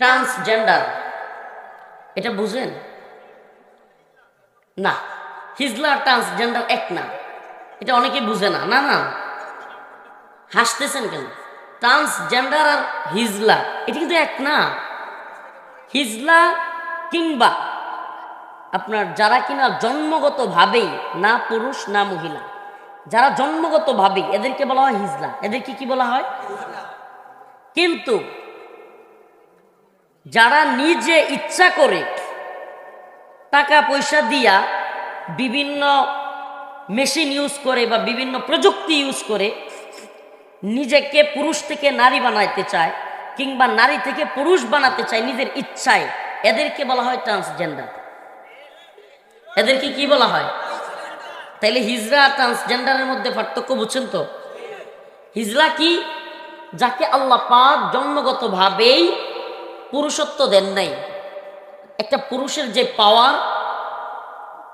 Transgender, এটা বুঝেন না? হিজলা ট্রান্সজেন্ডার এক না, এটা অনেকে বুঝে না। না না, হাসতেছেন কেন? ট্রান্সজেন্ডার আর হিজলা এটা কিন্তু এক না। হিজলা কিংবা আপনার যারা কিনা জন্মগতভাবেই না পুরুষ না মহিলা, যারা জন্মগতভাবেই, এদেরকে বলা হয় হিজলা। এদেরকে কি বলা হয়? কিন্তু যারা নিজে ইচ্ছা করে টাকা পয়সা দিয়া বিভিন্ন মেশিন ইউজ করে বা বিভিন্ন প্রযুক্তি ইউজ করে নিজেকে পুরুষ থেকে নারী বানাইতে চায় কিংবা নারী থেকে পুরুষ বানাতে চায় নিজের ইচ্ছায়, এদেরকে বলা হয় ট্রান্সজেন্ডার। এদেরকে কি বলা হয়? তাইলে হিজরা আর ট্রান্সজেন্ডারের মধ্যে পার্থক্য বুঝছেন তো? হিজরা কি? যাকে আল্লাহ পাক জন্মগতভাবেই পুরুষত্ব দেন নাই। একটা পুরুষের যে পাওয়ার,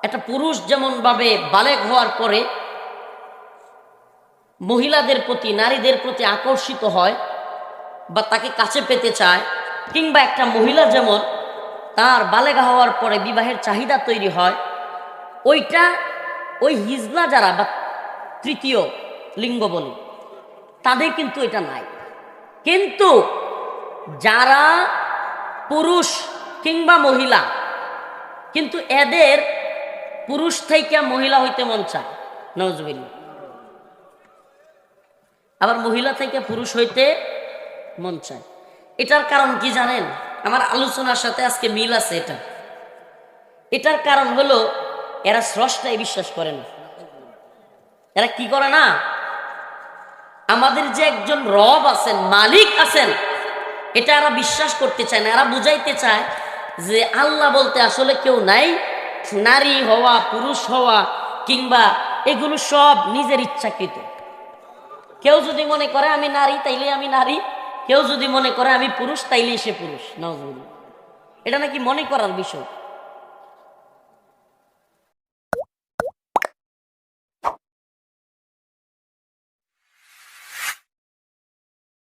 একটা পুরুষ যেমন ভাবে বালেগ হওয়ার পরে মহিলাদের প্রতি, নারীদের প্রতি আকর্ষিত হয় বা তাকে কাছে পেতে চায়, কিংবা একটা মহিলা যেমন তার বালেগা হওয়ার পরে বিবাহের চাহিদা তৈরি হয়, ওইটা ওই হিজলা যারা বা তৃতীয় লিঙ্গ বলি তাদের কিন্তু এটা নাই। কিন্তু যারা পুরুষ কিংবা মহিলা, কিন্তু এদের পুরুষ থেকে মহিলা হইতে মন চায়, নাউজুবিল্লাহ, আবার মহিলা থেকে পুরুষ হইতে মন চায়। এটার কারণ কি জানেন? আমার আলোচনার সাথে আজকে মিল আছে। এটার কারণ হলো এরা স্রষ্টায় বিশ্বাস করে না। এরা কি করে না? আমাদের যে একজন রব আছেন, মালিক আছেন, এটা এরা বিশ্বাস করতে চায় না। এরা বুঝাইতে চায় যে আল্লাহ বলতে আসলে কেউ নাই, নারী হওয়া পুরুষ হওয়া কিংবা এগুলো সব নিজের ইচ্ছাকৃত। কেউ যদি মনে করে আমি নারী তাইলে আমি নারী, কেউ যদি মনে করে আমি পুরুষ তাইলেই সে পুরুষ। নাউজুবিল্লাহ, এটা নাকি মনে করার বিষয়।